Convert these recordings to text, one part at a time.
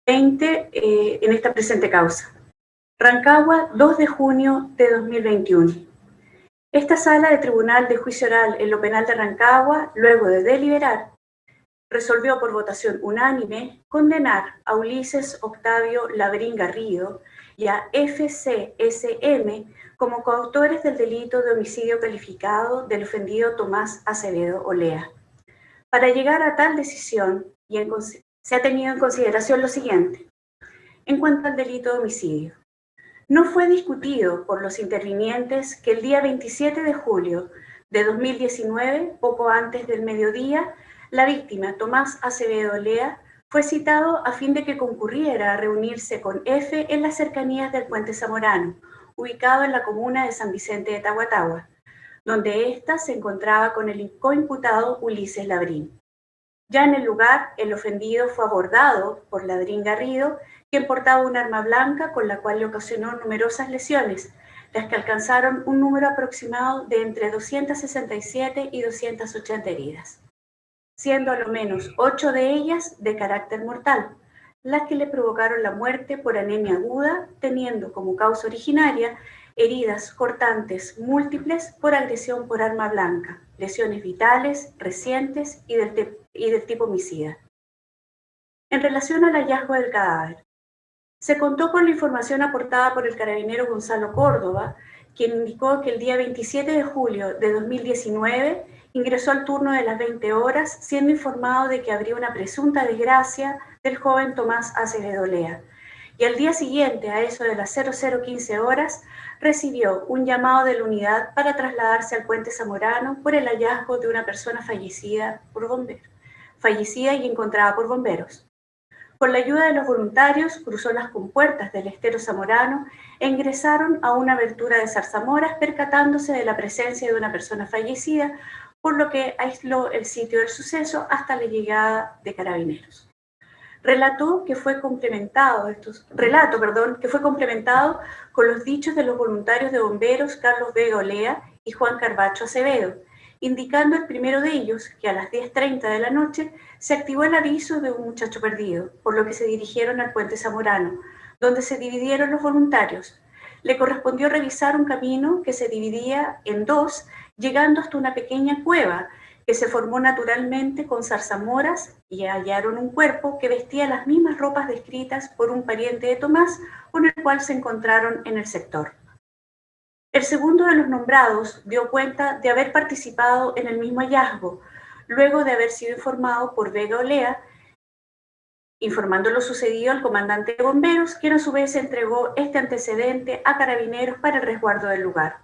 20 en esta presente causa. Rancagua, 2 de junio de 2021. Esta sala de Tribunal de Juicio Oral en lo Penal de Rancagua, luego de deliberar, resolvió por votación unánime condenar a Ulises Octavio Labrín Garrido y a FCSM como coautores del delito de homicidio calificado del ofendido Tomás Acevedo Olea. Para llegar a tal decisión, se ha tenido en consideración lo siguiente. En cuanto al delito de homicidio, no fue discutido por los intervinientes que el día 27 de julio de 2019, poco antes del mediodía, la víctima, Tomás Acevedo Olea, fue citado a fin de que concurriera a reunirse con F en las cercanías del Puente Zamorano, ubicado en la comuna de San Vicente de Tahuatahua, donde ésta se encontraba con el coimputado Ulises Labrín. Ya en el lugar, el ofendido fue abordado por Labrín Garrido, quien portaba un arma blanca con la cual le ocasionó numerosas lesiones, las que alcanzaron un número aproximado de entre 267 y 280 heridas, siendo a lo menos 8 de ellas de carácter mortal, las que le provocaron la muerte por anemia aguda, teniendo como causa originaria heridas cortantes múltiples por agresión por arma blanca, lesiones vitales, recientes y del tipo homicida. En relación al hallazgo del cadáver, se contó con la información aportada por el carabinero Gonzalo Córdoba, quien indicó que el día 27 de julio de 2019 ingresó al turno de las 20 horas, siendo informado de que habría una presunta desgracia del joven Tomás Acevedo Olea. Y al día siguiente, a eso de las 00:15 horas, recibió un llamado de la unidad para trasladarse al Puente Zamorano por el hallazgo de una persona fallecida y encontrada por bomberos. Con la ayuda de los voluntarios, cruzó las compuertas del estero zamorano e ingresaron a una abertura de zarzamoras, percatándose de la presencia de una persona fallecida, por lo que aisló el sitio del suceso hasta la llegada de carabineros. Relato que fue complementado con los dichos de los voluntarios de bomberos Carlos Vega Olea y Juan Carbacho Acevedo, indicando el primero de ellos que a las 10:30 de la noche se activó el aviso de un muchacho perdido, por lo que se dirigieron al Puente Zamorano, donde se dividieron los voluntarios. Le correspondió revisar un camino que se dividía en dos, llegando hasta una pequeña cueva que se formó naturalmente con zarzamoras, y hallaron un cuerpo que vestía las mismas ropas descritas por un pariente de Tomás con el cual se encontraron en el sector. El segundo de los nombrados dio cuenta de haber participado en el mismo hallazgo, luego de haber sido informado por Vega Olea, informando lo sucedido al comandante de bomberos, quien a su vez entregó este antecedente a carabineros para el resguardo del lugar.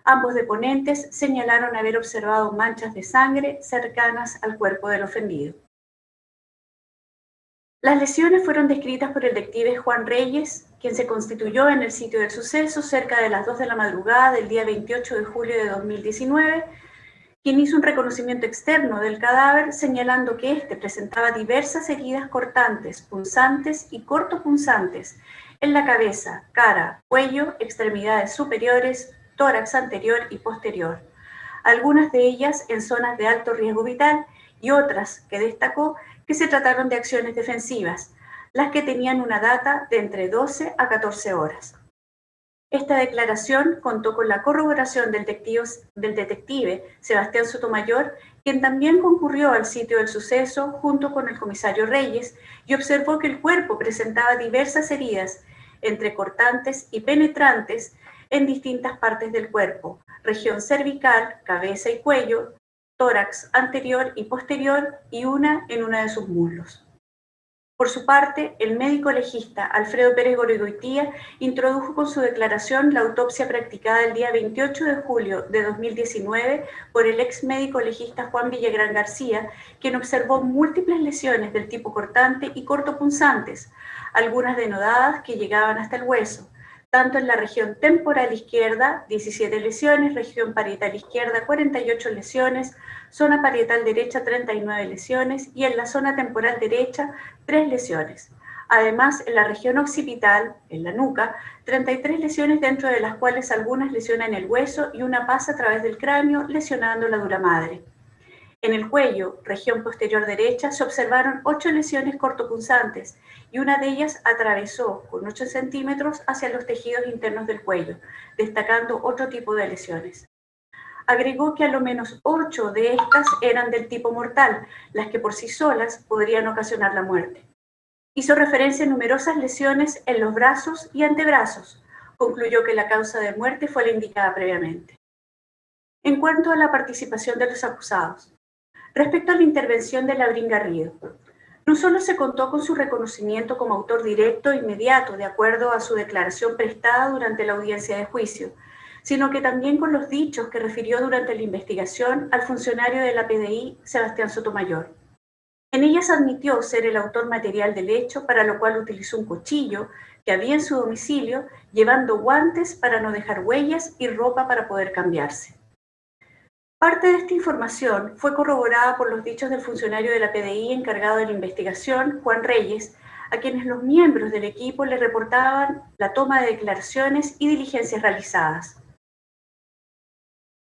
Ambos deponentes señalaron haber observado manchas de sangre cercanas al cuerpo del ofendido. Las lesiones fueron descritas por el detective Juan Reyes, quien se constituyó en el sitio del suceso cerca de las 2 de la madrugada del día 28 de julio de 2019, quien hizo un reconocimiento externo del cadáver, señalando que éste presentaba diversas heridas cortantes, punzantes y cortopunzantes en la cabeza, cara, cuello, extremidades superiores, tórax anterior y posterior, algunas de ellas en zonas de alto riesgo vital y otras que destacó que se trataron de acciones defensivas, las que tenían una data de entre 12 a 14 horas. Esta declaración contó con la corroboración del detective Sebastián Sotomayor, quien también concurrió al sitio del suceso junto con el comisario Reyes y observó que el cuerpo presentaba diversas heridas, entre cortantes y penetrantes, en distintas partes del cuerpo, región cervical, cabeza y cuello, tórax anterior y posterior y una en una de sus muslos. Por su parte, el médico legista Alfredo Pérez Gorigoitía introdujo con su declaración la autopsia practicada el día 28 de julio de 2019 por el ex médico legista Juan Villagrán García, quien observó múltiples lesiones del tipo cortante y cortopunzantes, algunas denodadas que llegaban hasta el hueso, tanto en la región temporal izquierda, 17 lesiones, región parietal izquierda, 48 lesiones, zona parietal derecha, 39 lesiones, y en la zona temporal derecha, 3 lesiones. Además, en la región occipital, en la nuca, 33 lesiones, dentro de las cuales algunas lesionan el hueso y una pasa a través del cráneo, lesionando la dura madre. En el cuello, región posterior derecha, se observaron 8 lesiones cortopunzantes y una de ellas atravesó con 8 centímetros hacia los tejidos internos del cuello, destacando otro tipo de lesiones. Agregó que a lo menos 8 de estas eran del tipo mortal, las que por sí solas podrían ocasionar la muerte. Hizo referencia a numerosas lesiones en los brazos y antebrazos. Concluyó que la causa de muerte fue la indicada previamente. En cuanto a la participación de los acusados, respecto a la intervención de Labrín Garrido, no solo se contó con su reconocimiento como autor directo e inmediato, de acuerdo a su declaración prestada durante la audiencia de juicio, sino que también con los dichos que refirió durante la investigación al funcionario de la PDI, Sebastián Sotomayor. En ellas admitió ser el autor material del hecho, para lo cual utilizó un cuchillo que había en su domicilio, llevando guantes para no dejar huellas y ropa para poder cambiarse. Parte de esta información fue corroborada por los dichos del funcionario de la PDI encargado de la investigación, Juan Reyes, a quienes los miembros del equipo le reportaban la toma de declaraciones y diligencias realizadas.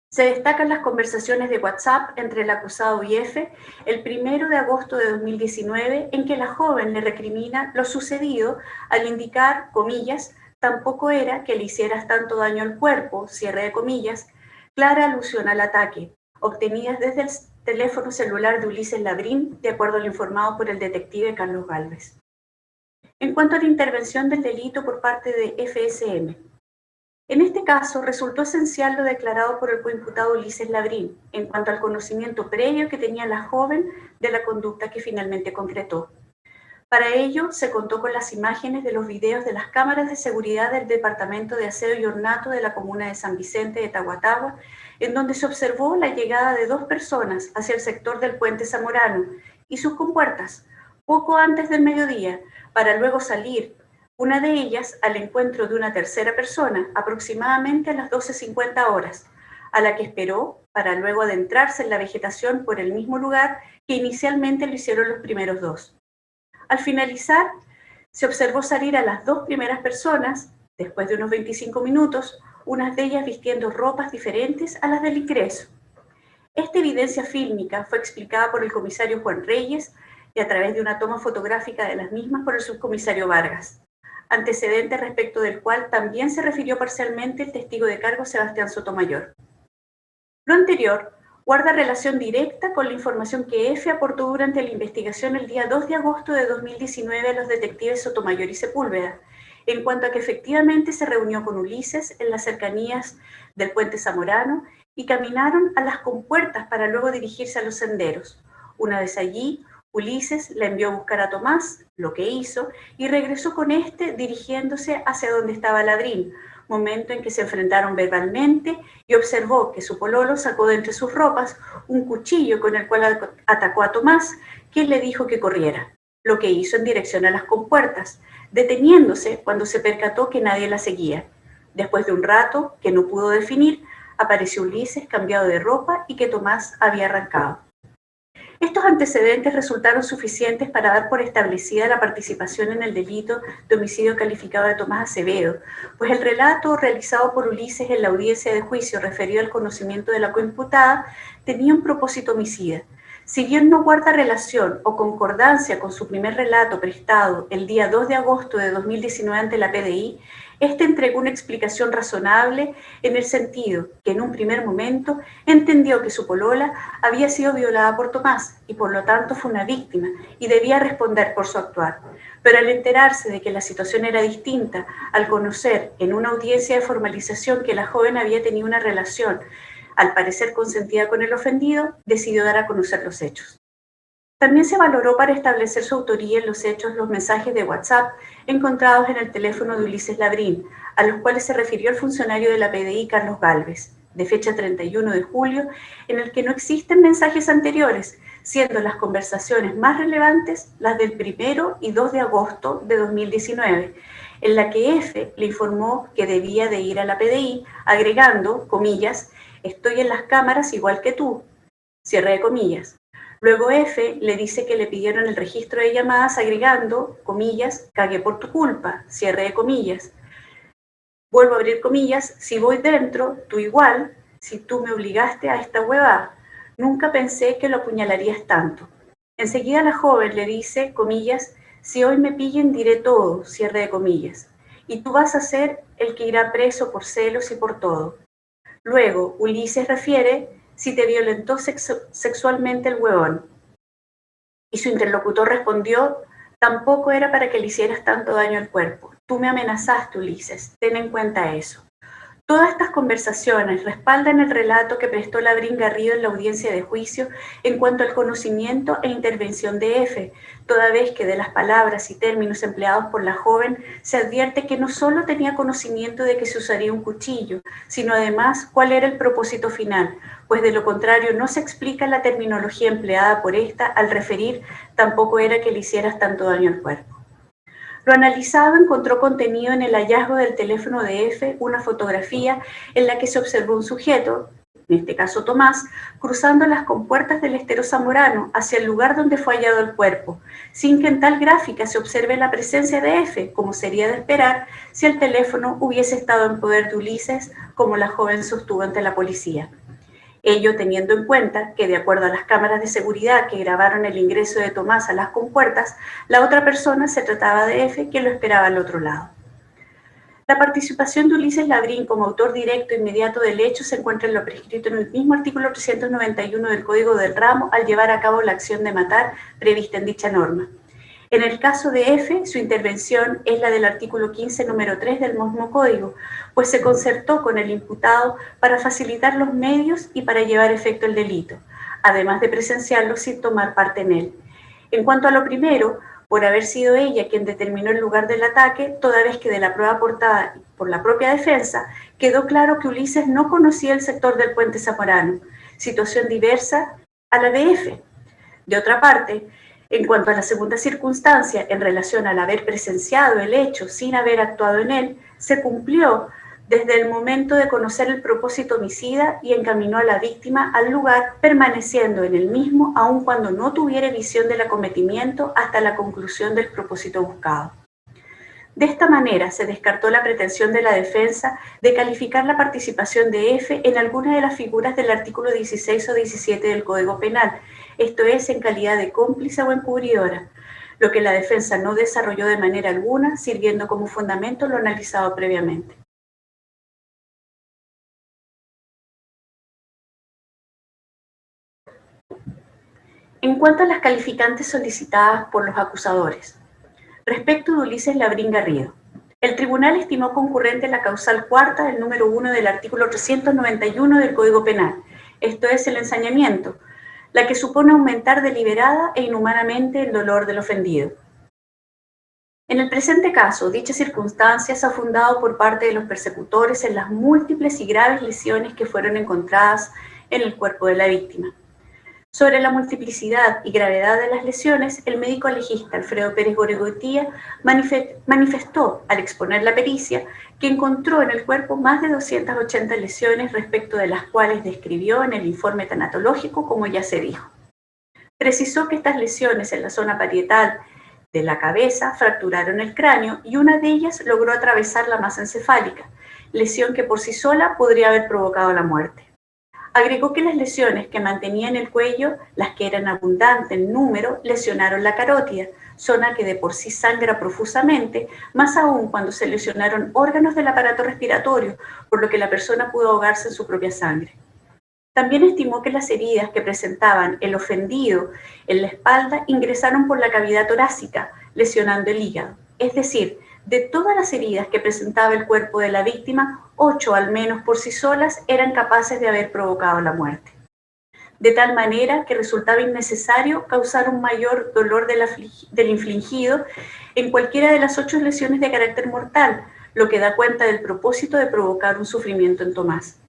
Se destacan las conversaciones de WhatsApp entre el acusado y F el 1 de agosto de 2019, en que la joven le recrimina lo sucedido al indicar, comillas, tampoco era que le hicieras tanto daño al cuerpo, cierre de comillas, clara alusión al ataque, obtenidas desde el teléfono celular de Ulises Labrín, de acuerdo a lo informado por el detective Carlos Gálvez. En cuanto a la intervención del delito por parte de FSM, en este caso resultó esencial lo declarado por el coimputado Ulises Labrín en cuanto al conocimiento previo que tenía la joven de la conducta que finalmente concretó. Para ello, se contó con las imágenes de los videos de las cámaras de seguridad del Departamento de Aseo y Ornato de la comuna de San Vicente de Tahuatahua, en donde se observó la llegada de 2 personas hacia el sector del puente Zamorano y sus compuertas, poco antes del mediodía, para luego salir, una de ellas al encuentro de una tercera persona, aproximadamente a las 12:50 horas, a la que esperó para luego adentrarse en la vegetación por el mismo lugar que inicialmente lo hicieron los primeros 2. Al finalizar, se observó salir a las 2 primeras personas, después de unos 25 minutos, unas de ellas vistiendo ropas diferentes a las del ingreso. Esta evidencia fílmica fue explicada por el comisario Juan Reyes y a través de una toma fotográfica de las mismas por el subcomisario Vargas, antecedente respecto del cual también se refirió parcialmente el testigo de cargo Sebastián Sotomayor. Lo anterior guarda relación directa con la información que F aportó durante la investigación el día 2 de agosto de 2019 a los detectives Sotomayor y Sepúlveda, en cuanto a que efectivamente se reunió con Ulises en las cercanías del puente Zamorano y caminaron a las compuertas para luego dirigirse a los senderos. Una vez allí, Ulises la envió a buscar a Tomás, lo que hizo, y regresó con este dirigiéndose hacia donde estaba Labrín, momento en que se enfrentaron verbalmente y observó que su pololo sacó de entre sus ropas un cuchillo con el cual atacó a Tomás, quien le dijo que corriera, lo que hizo en dirección a las compuertas, deteniéndose cuando se percató que nadie la seguía. Después de un rato, que no pudo definir, apareció Ulises cambiado de ropa y que Tomás había arrancado. Estos antecedentes resultaron suficientes para dar por establecida la participación en el delito de homicidio calificado de Tomás Acevedo, pues el relato realizado por Ulises en la audiencia de juicio referido al conocimiento de la coimputada tenía un propósito homicida. Si bien no guarda relación o concordancia con su primer relato prestado el día 2 de agosto de 2019 ante la PDI, este entregó una explicación razonable en el sentido que en un primer momento entendió que su polola había sido violada por Tomás y por lo tanto fue una víctima y debía responder por su actuar. Pero al enterarse de que la situación era distinta, al conocer en una audiencia de formalización que la joven había tenido una relación, al parecer consentida con el ofendido, decidió dar a conocer los hechos. También se valoró para establecer su autoría en los hechos los mensajes de WhatsApp encontrados en el teléfono de Ulises Labrín, a los cuales se refirió el funcionario de la PDI Carlos Gálvez, de fecha 31 de julio, en el que no existen mensajes anteriores, siendo las conversaciones más relevantes las del 1 y 2 de agosto de 2019, en la que F le informó que debía de ir a la PDI, agregando, comillas, estoy en las cámaras igual que tú, cierre de comillas. Luego F le dice que le pidieron el registro de llamadas agregando, comillas, cagué por tu culpa, cierre de comillas. Vuelvo a abrir comillas, si voy dentro, tú igual, si tú me obligaste a esta huevada. Nunca pensé que lo apuñalarías tanto. Enseguida la joven le dice, comillas, si hoy me pillen diré todo, cierre de comillas, y tú vas a ser el que irá preso por celos y por todo. Luego, Ulises refiere, si te violentó sexualmente el huevón. Y su interlocutor respondió, tampoco era para que le hicieras tanto daño al cuerpo. Tú me amenazaste, Ulises, ten en cuenta eso. Todas estas conversaciones respaldan el relato que prestó Labrín Garrido en la audiencia de juicio en cuanto al conocimiento e intervención de F, toda vez que de las palabras y términos empleados por la joven se advierte que no solo tenía conocimiento de que se usaría un cuchillo, sino además cuál era el propósito final, pues de lo contrario no se explica la terminología empleada por esta al referir tampoco era que le hicieras tanto daño al cuerpo. Lo analizado encontró contenido en el hallazgo del teléfono de F, una fotografía en la que se observó un sujeto, en este caso Tomás, cruzando las compuertas del estero Zamorano hacia el lugar donde fue hallado el cuerpo, sin que en tal gráfica se observe la presencia de F, como sería de esperar si el teléfono hubiese estado en poder de Ulises, como la joven sostuvo ante la policía. Ello teniendo en cuenta que, de acuerdo a las cámaras de seguridad que grabaron el ingreso de Tomás a las compuertas, la otra persona se trataba de F, que lo esperaba al otro lado. La participación de Ulises Labrín como autor directo e inmediato del hecho se encuentra en lo prescrito en el mismo artículo 391 del Código del Ramo al llevar a cabo la acción de matar prevista en dicha norma. En el caso de F, su intervención es la del artículo 15, número 3 del mismo código, pues se concertó con el imputado para facilitar los medios y para llevar efecto el delito, además de presenciarlo sin tomar parte en él. En cuanto a lo primero, por haber sido ella quien determinó el lugar del ataque, toda vez que de la prueba aportada por la propia defensa, quedó claro que Ulises no conocía el sector del puente Zamorano, situación diversa a la de F. De otra parte, en cuanto a la segunda circunstancia, en relación al haber presenciado el hecho sin haber actuado en él, se cumplió desde el momento de conocer el propósito homicida y encaminó a la víctima al lugar, permaneciendo en el mismo aun cuando no tuviera visión del acometimiento hasta la conclusión del propósito buscado. De esta manera se descartó la pretensión de la defensa de calificar la participación de F en alguna de las figuras del artículo 16 o 17 del Código Penal, esto es, en calidad de cómplice o encubridora, lo que la defensa no desarrolló de manera alguna, sirviendo como fundamento lo analizado previamente. En cuanto a las calificantes solicitadas por los acusadores, respecto de Ulises Labrín Garrido, el tribunal estimó concurrente la causal cuarta del número 1 del artículo 391 del Código Penal, esto es, el ensañamiento, la que supone aumentar deliberada e inhumanamente el dolor del ofendido. En el presente caso, dicha circunstancia se ha fundado por parte de los persecutores en las múltiples y graves lesiones que fueron encontradas en el cuerpo de la víctima. Sobre la multiplicidad y gravedad de las lesiones, el médico legista Alfredo Pérez Goregoitía manifestó, al exponer la pericia, que encontró en el cuerpo más de 280 lesiones, respecto de las cuales describió en el informe tanatológico, como ya se dijo. Precisó que estas lesiones en la zona parietal de la cabeza fracturaron el cráneo y una de ellas logró atravesar la masa encefálica, lesión que por sí sola podría haber provocado la muerte. Agregó que las lesiones que mantenían el cuello, las que eran abundantes en número, lesionaron la carótida, zona que de por sí sangra profusamente, más aún cuando se lesionaron órganos del aparato respiratorio, por lo que la persona pudo ahogarse en su propia sangre. También estimó que las heridas que presentaban el ofendido en la espalda ingresaron por la cavidad torácica, lesionando el hígado. Es decir, de todas las heridas que presentaba el cuerpo de la víctima, 8 al menos por sí solas eran capaces de haber provocado la muerte. De tal manera que resultaba innecesario causar un mayor dolor del infligido en cualquiera de las 8 lesiones de carácter mortal, lo que da cuenta del propósito de provocar un sufrimiento en Tomás.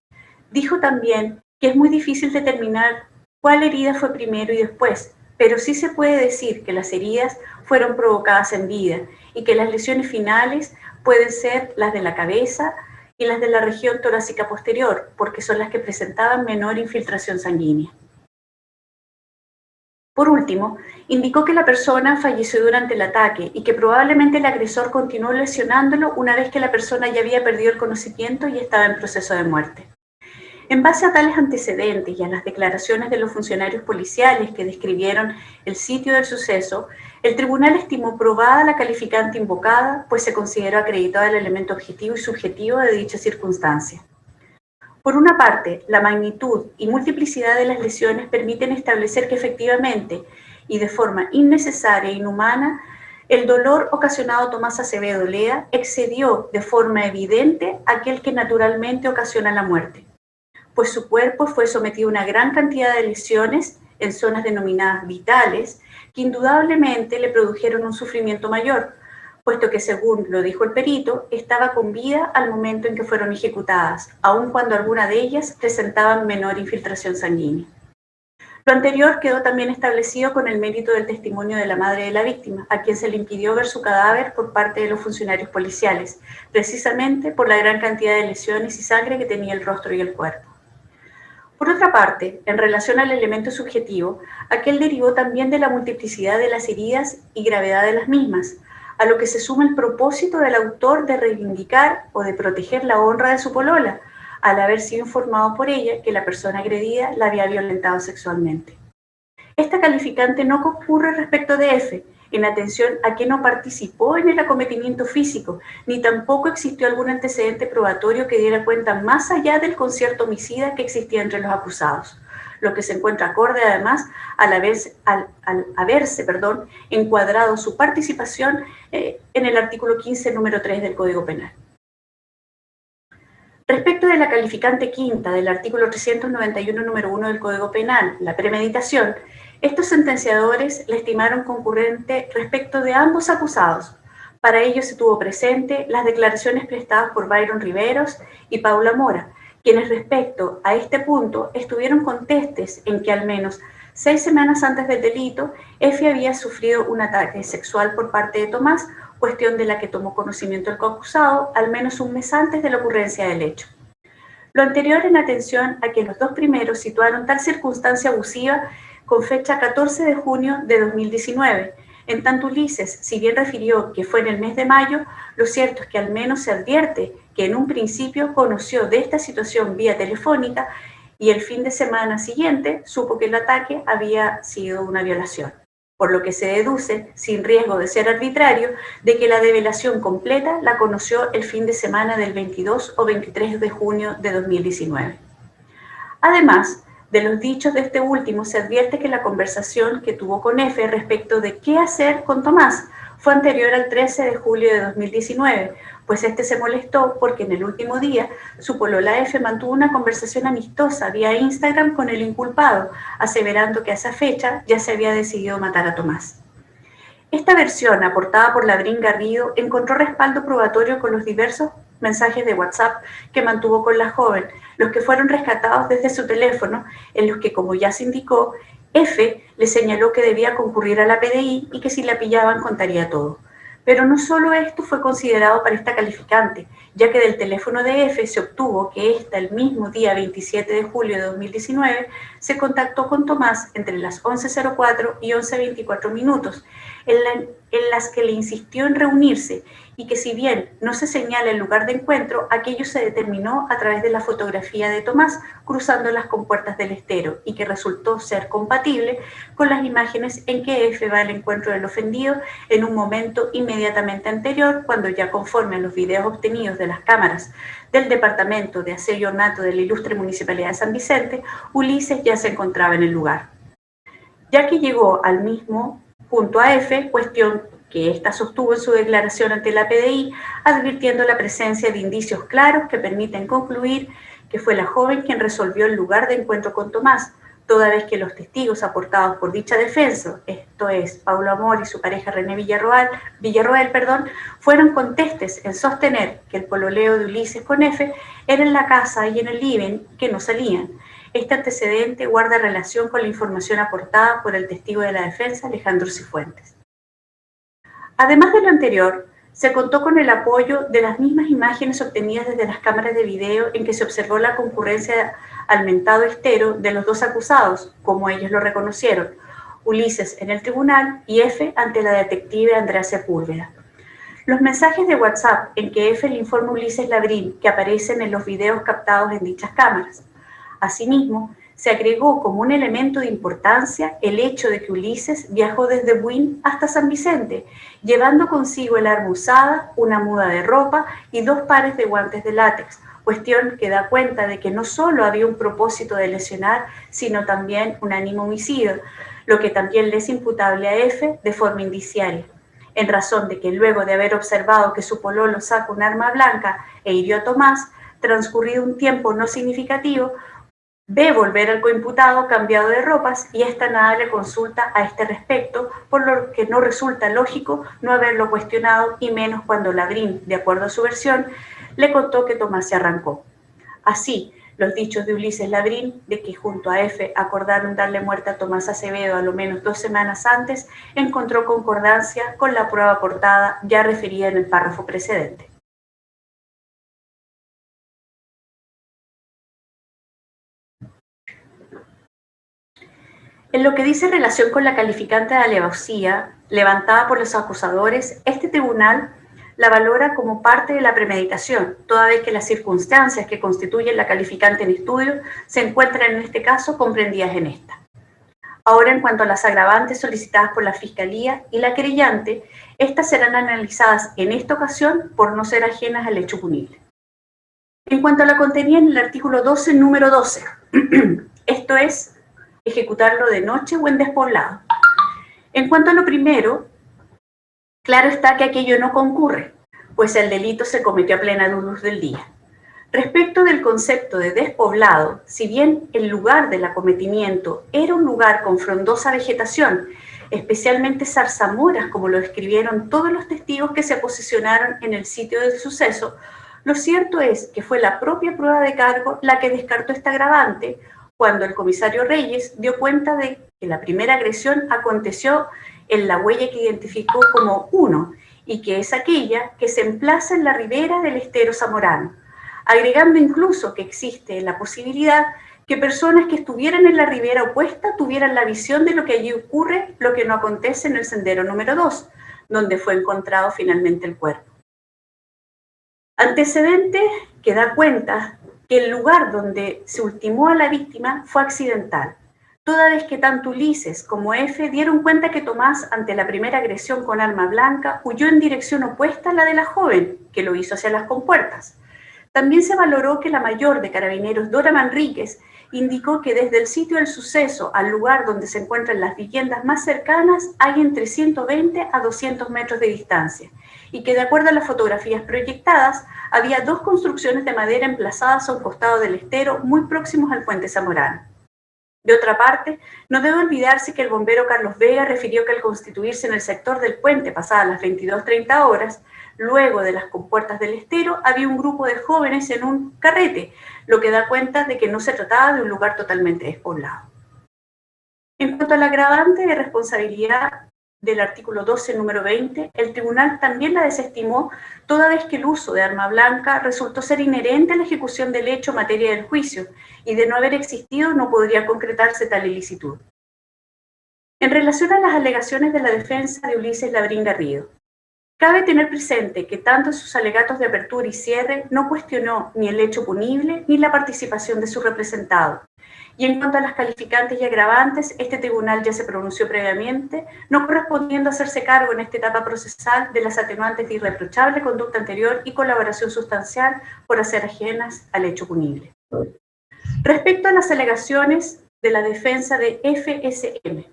Dijo también que es muy difícil determinar cuál herida fue primero y después, pero sí se puede decir que las heridas fueron provocadas en vida y que las lesiones finales pueden ser las de la cabeza y las de la región torácica posterior, porque son las que presentaban menor infiltración sanguínea. Por último, indicó que la persona falleció durante el ataque y que probablemente el agresor continuó lesionándolo una vez que la persona ya había perdido el conocimiento y estaba en proceso de muerte. En base a tales antecedentes y a las declaraciones de los funcionarios policiales que describieron el sitio del suceso, el tribunal estimó probada la calificante invocada, pues se consideró acreditado el elemento objetivo y subjetivo de dicha circunstancia. Por una parte, la magnitud y multiplicidad de las lesiones permiten establecer que efectivamente y de forma innecesaria e inhumana, el dolor ocasionado a Tomás Acevedo Lea excedió de forma evidente aquel que naturalmente ocasiona la muerte, pues su cuerpo fue sometido a una gran cantidad de lesiones en zonas denominadas vitales, que indudablemente le produjeron un sufrimiento mayor, puesto que, según lo dijo el perito, estaba con vida al momento en que fueron ejecutadas, aun cuando alguna de ellas presentaban menor infiltración sanguínea. Lo anterior quedó también establecido con el mérito del testimonio de la madre de la víctima, a quien se le impidió ver su cadáver por parte de los funcionarios policiales, precisamente por la gran cantidad de lesiones y sangre que tenía el rostro y el cuerpo. Por otra parte, en relación al elemento subjetivo, aquel derivó también de la multiplicidad de las heridas y gravedad de las mismas, a lo que se suma el propósito del autor de reivindicar o de proteger la honra de su polola, al haber sido informado por ella que la persona agredida la había violentado sexualmente. Esta calificante no concurre respecto de F, en atención a que no participó en el acometimiento físico, ni tampoco existió algún antecedente probatorio que diera cuenta más allá del concierto homicida que existía entre los acusados, lo que se encuentra acorde además al haberse encuadrado su participación en el artículo 15, número 3 del Código Penal. Respecto de la calificante quinta del artículo 391, número 1 del Código Penal, la premeditación, estos sentenciadores la estimaron concurrente respecto de ambos acusados. Para ello se tuvo presente las declaraciones prestadas por Byron Riveros y Paula Mora, quienes respecto a este punto estuvieron contestes en que al menos 6 semanas antes del delito, F había sufrido un ataque sexual por parte de Tomás, cuestión de la que tomó conocimiento el coacusado al menos un mes antes de la ocurrencia del hecho. Lo anterior en atención a que los dos primeros situaron tal circunstancia abusiva con fecha 14 de junio de 2019. En tanto Ulises, si bien refirió que fue en el mes de mayo, lo cierto es que al menos se advierte que en un principio conoció de esta situación vía telefónica y el fin de semana siguiente supo que el ataque había sido una violación, por lo que se deduce, sin riesgo de ser arbitrario, de que la develación completa la conoció el fin de semana del 22 o 23 de junio de 2019. Además, de los dichos de este último se advierte que la conversación que tuvo con F respecto de qué hacer con Tomás fue anterior al 13 de julio de 2019, pues este se molestó porque en el último día su polola F mantuvo una conversación amistosa vía Instagram con el inculpado, aseverando que a esa fecha ya se había decidido matar a Tomás. Esta versión, aportada por Labrín Garrido, encontró respaldo probatorio con los diversos mensajes de WhatsApp que mantuvo con la joven, los que fueron rescatados desde su teléfono, en los que, como ya se indicó, F le señaló que debía concurrir a la PDI y que si la pillaban contaría todo. Pero no solo esto fue considerado para esta calificante, ya que del teléfono de F se obtuvo que ésta el mismo día 27 de julio de 2019 se contactó con Tomás entre las 11:04 y 11:24 minutos, en las que le insistió en reunirse y que si bien no se señala el lugar de encuentro, aquello se determinó a través de la fotografía de Tomás cruzando las compuertas del estero y que resultó ser compatible con las imágenes en que F va al encuentro del ofendido en un momento inmediatamente anterior, cuando ya conforme a los videos obtenidos de las cámaras del Departamento de Aseo y Ornato de la Ilustre Municipalidad de San Vicente, Ulises ya se encontraba en el lugar. Ya que llegó al mismo junto a F, cuestión que ésta sostuvo en su declaración ante la PDI, advirtiendo la presencia de indicios claros que permiten concluir que fue la joven quien resolvió el lugar de encuentro con Tomás, toda vez que los testigos aportados por dicha defensa, esto es, Paulo Amor y su pareja René Villarroel, fueron contestes en sostener que el pololeo de Ulises con F era en la casa y en el living, que no salían. Este antecedente guarda relación con la información aportada por el testigo de la defensa, Alejandro Cifuentes. Además de lo anterior, se contó con el apoyo de las mismas imágenes obtenidas desde las cámaras de video en que se observó la concurrencia al mentado estero de los dos acusados, como ellos lo reconocieron, Ulises en el tribunal y F ante la detective Andrea Sepúlveda. Los mensajes de WhatsApp en que F le informa a Ulises Labrín que aparecen en los videos captados en dichas cámaras. Asimismo, se agregó como un elemento de importancia el hecho de que Ulises viajó desde Buin hasta San Vicente, llevando consigo el arma usada, una muda de ropa y 2 pares de guantes de látex, cuestión que da cuenta de que no solo había un propósito de lesionar, sino también un ánimo homicida, lo que también le es imputable a F de forma indiciaria, en razón de que luego de haber observado que su pololo saca un arma blanca e hirió a Tomás, transcurrido un tiempo no significativo, ve volver al coimputado cambiado de ropas y esta nada le consulta a este respecto, por lo que no resulta lógico no haberlo cuestionado y menos cuando Labrín, de acuerdo a su versión, le contó que Tomás se arrancó. Así, los dichos de Ulises Labrín, de que junto a F acordaron darle muerte a Tomás Acevedo a lo menos 2 semanas antes, encontró concordancia con la prueba aportada ya referida en el párrafo precedente. En lo que dice relación con la calificante de alevosía levantada por los acusadores, este tribunal la valora como parte de la premeditación, toda vez que las circunstancias que constituyen la calificante en estudio se encuentran en este caso comprendidas en esta. Ahora, en cuanto a las agravantes solicitadas por la Fiscalía y la querellante, estas serán analizadas en esta ocasión por no ser ajenas al hecho punible. En cuanto a la contenida en el artículo 12, número 12, esto es, ejecutarlo de noche o en despoblado. En cuanto a lo primero, claro está que aquello no concurre, pues el delito se cometió a plena luz del día. Respecto del concepto de despoblado, si bien el lugar del acometimiento era un lugar con frondosa vegetación, especialmente zarzamoras, como lo describieron todos los testigos que se posicionaron en el sitio del suceso, lo cierto es que fue la propia prueba de cargo la que descartó esta agravante cuando el comisario Reyes dio cuenta de que la primera agresión aconteció en la huella que identificó como 1 y que es aquella que se emplaza en la ribera del estero zamorano, agregando incluso que existe la posibilidad que personas que estuvieran en la ribera opuesta tuvieran la visión de lo que allí ocurre, lo que no acontece en el sendero número 2, donde fue encontrado finalmente el cuerpo. Antecedente que da cuenta que el lugar donde se ultimó a la víctima fue accidental, toda vez que tanto Ulises como F dieron cuenta que Tomás, ante la primera agresión con arma blanca, huyó en dirección opuesta a la de la joven, que lo hizo hacia las compuertas. También se valoró que la mayor de Carabineros, Dora Manríquez, indicó que desde el sitio del suceso al lugar donde se encuentran las viviendas más cercanas hay entre 120 a 200 metros de distancia y que de acuerdo a las fotografías proyectadas había 2 construcciones de madera emplazadas a un costado del estero muy próximos al puente zamorano. De otra parte, no debe olvidarse que el bombero Carlos Vega refirió que al constituirse en el sector del puente pasadas las 22:30 horas, luego de las compuertas del estero, había un grupo de jóvenes en un carrete, lo que da cuenta de que no se trataba de un lugar totalmente despoblado. En cuanto al agravante de responsabilidad del artículo 12, número 20, el tribunal también la desestimó toda vez que el uso de arma blanca resultó ser inherente a la ejecución del hecho materia del juicio y de no haber existido no podría concretarse tal ilicitud. En relación a las alegaciones de la defensa de Ulises Labrín Garrido, cabe tener presente que tanto en sus alegatos de apertura y cierre no cuestionó ni el hecho punible ni la participación de su representado. Y en cuanto a las calificantes y agravantes, este tribunal ya se pronunció previamente, no correspondiendo a hacerse cargo en esta etapa procesal de las atenuantes de irreprochable conducta anterior y colaboración sustancial por hacer ajenas al hecho punible. Respecto a las alegaciones de la defensa de FSM,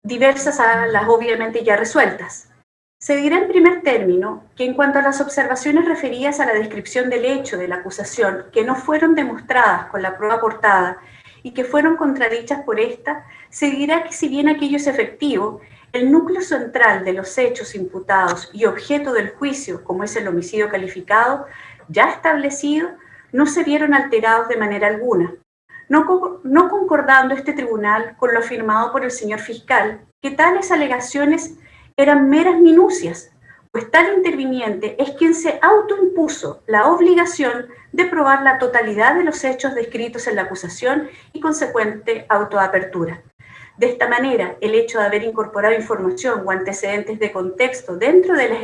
diversas a las obviamente ya resueltas. Se dirá en primer término que en cuanto a las observaciones referidas a la descripción del hecho de la acusación que no fueron demostradas con la prueba aportada y que fueron contradichas por esta, se dirá que si bien aquello es efectivo, el núcleo central de los hechos imputados y objeto del juicio, como es el homicidio calificado, ya establecido, no se vieron alterados de manera alguna, no concordando este tribunal con lo afirmado por el señor fiscal, que tales alegaciones eran meras minucias, pues tal interviniente es quien se autoimpuso la obligación de probar la totalidad de los hechos descritos en la acusación y consecuente autoapertura. De esta manera, el hecho de haber incorporado información o antecedentes de contexto dentro de las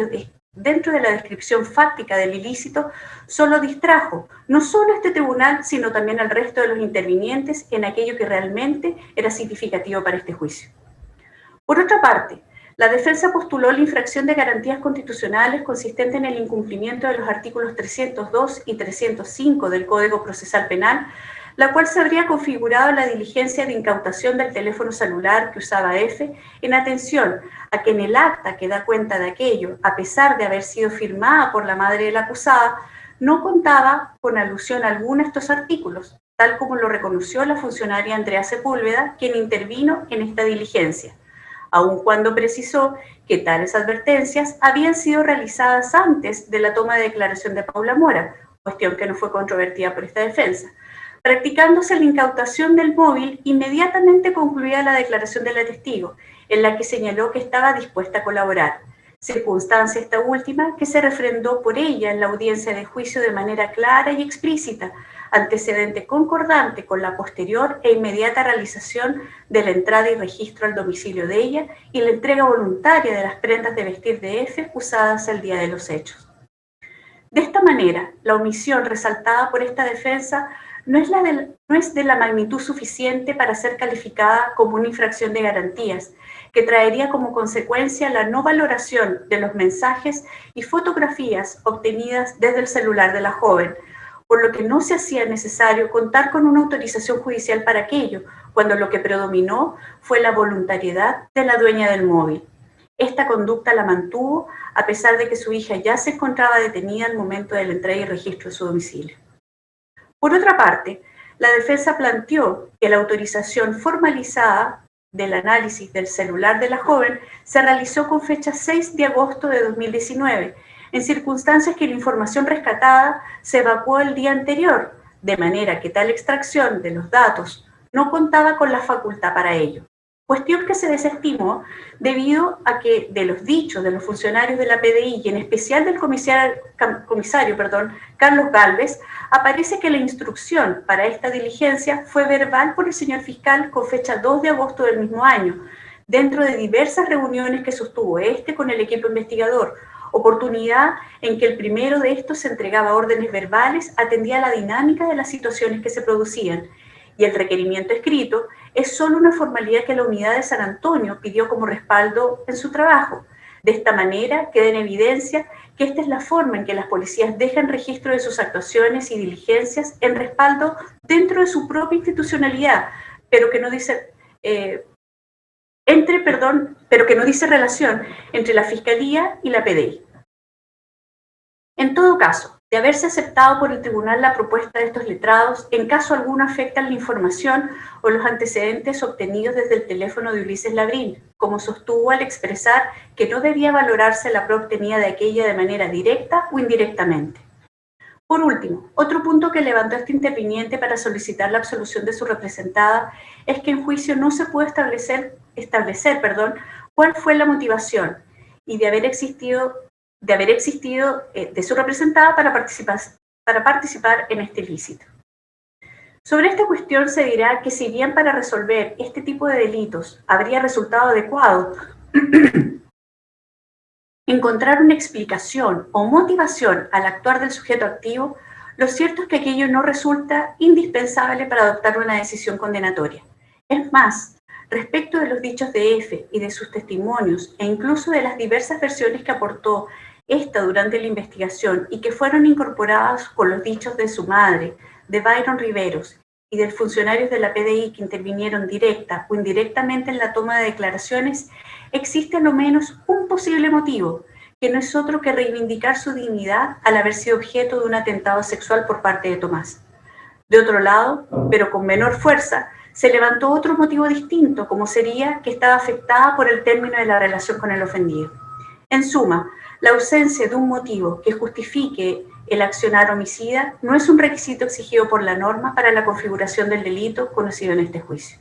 dentro de la descripción fáctica del ilícito, solo distrajo no solo a este tribunal, sino también al resto de los intervinientes en aquello que realmente era significativo para este juicio. Por otra parte, la defensa postuló la infracción de garantías constitucionales consistente en el incumplimiento de los artículos 302 y 305 del Código Procesal Penal, la cual se habría configurado la diligencia de incautación del teléfono celular que usaba F en atención a que en el acta que da cuenta de aquello, a pesar de haber sido firmada por la madre de la acusada, no contaba con alusión alguna a estos artículos, tal como lo reconoció la funcionaria Andrea Sepúlveda, quien intervino en esta diligencia, aun cuando precisó que tales advertencias habían sido realizadas antes de la toma de declaración de Paula Mora, cuestión que no fue controvertida por esta defensa. Practicándose la incautación del móvil, inmediatamente concluía la declaración de la testigo, en la que señaló que estaba dispuesta a colaborar, circunstancia esta última que se refrendó por ella en la audiencia de juicio de manera clara y explícita, antecedente concordante con la posterior e inmediata realización de la entrada y registro al domicilio de ella y la entrega voluntaria de las prendas de vestir de F usadas el día de los hechos. De esta manera, la omisión resaltada por esta defensa no es de la magnitud suficiente para ser calificada como una infracción de garantías, que traería como consecuencia la no valoración de los mensajes y fotografías obtenidas desde el celular de la joven, por lo que no se hacía necesario contar con una autorización judicial para aquello, cuando lo que predominó fue la voluntariedad de la dueña del móvil. Esta conducta la mantuvo a pesar de que su hija ya se encontraba detenida al momento de la entrega y registro de su domicilio. Por otra parte, la defensa planteó que la autorización formalizada del análisis del celular de la joven se realizó con fecha 6 de agosto de 2019, en circunstancias que la información rescatada se evacuó el día anterior, de manera que tal extracción de los datos no contaba con la facultad para ello. Cuestión que se desestimó debido a que de los dichos de los funcionarios de la PDI y en especial del comisario Carlos Gálvez, aparece que la instrucción para esta diligencia fue verbal por el señor fiscal con fecha 2 de agosto del mismo año, dentro de diversas reuniones que sostuvo con el equipo investigador, oportunidad en que el primero de estos entregaba órdenes verbales, atendía la dinámica de las situaciones que se producían, y el requerimiento escrito es solo una formalidad que la unidad de San Antonio pidió como respaldo en su trabajo. De esta manera queda en evidencia que esta es la forma en que las policías dejan registro de sus actuaciones y diligencias en respaldo dentro de su propia institucionalidad, pero que no dice relación entre la Fiscalía y la PDI. En todo caso, de haberse aceptado por el tribunal la propuesta de estos letrados, en caso alguno afectan la información o los antecedentes obtenidos desde el teléfono de Ulises Labrín, como sostuvo al expresar que no debía valorarse la prueba obtenida de aquella de manera directa o indirectamente. Por último, otro punto que levantó este interviniente para solicitar la absolución de su representada es que en juicio no se puede establecer cuál fue la motivación y de haber existido de su representada para participar en este ilícito. Sobre esta cuestión se dirá que si bien para resolver este tipo de delitos habría resultado adecuado encontrar una explicación o motivación al actuar del sujeto activo, lo cierto es que aquello no resulta indispensable para adoptar una decisión condenatoria. Es más, respecto de los dichos de F y de sus testimonios e incluso de las diversas versiones que aportó esta durante la investigación y que fueron incorporadas con los dichos de su madre, de Byron Riveros y de funcionarios de la PDI que intervinieron directa o indirectamente en la toma de declaraciones, existe al menos un posible motivo, que no es otro que reivindicar su dignidad al haber sido objeto de un atentado sexual por parte de Tomás. De otro lado, pero con menor fuerza, se levantó otro motivo distinto, como sería que estaba afectada por el término de la relación con el ofendido. En suma, la ausencia de un motivo que justifique el accionar homicida no es un requisito exigido por la norma para la configuración del delito conocido en este juicio.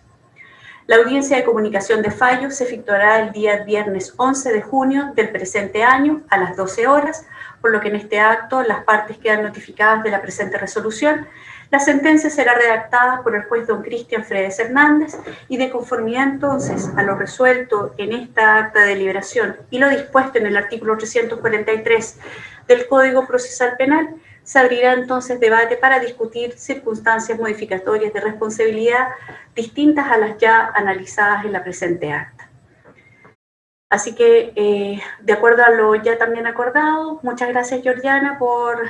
La audiencia de comunicación de fallo se efectuará el día viernes 11 de junio del presente año a las 12 horas por lo que en este acto las partes quedan notificadas de la presente resolución. La sentencia será redactada por el juez don Cristian Fredes Hernández y de conformidad entonces a lo resuelto en esta acta de deliberación y lo dispuesto en el artículo 343 del Código Procesal Penal, se abrirá entonces debate para discutir circunstancias modificatorias de responsabilidad distintas a las ya analizadas en la presente acta. Así que, de acuerdo a lo ya también acordado, muchas gracias, Georgiana, por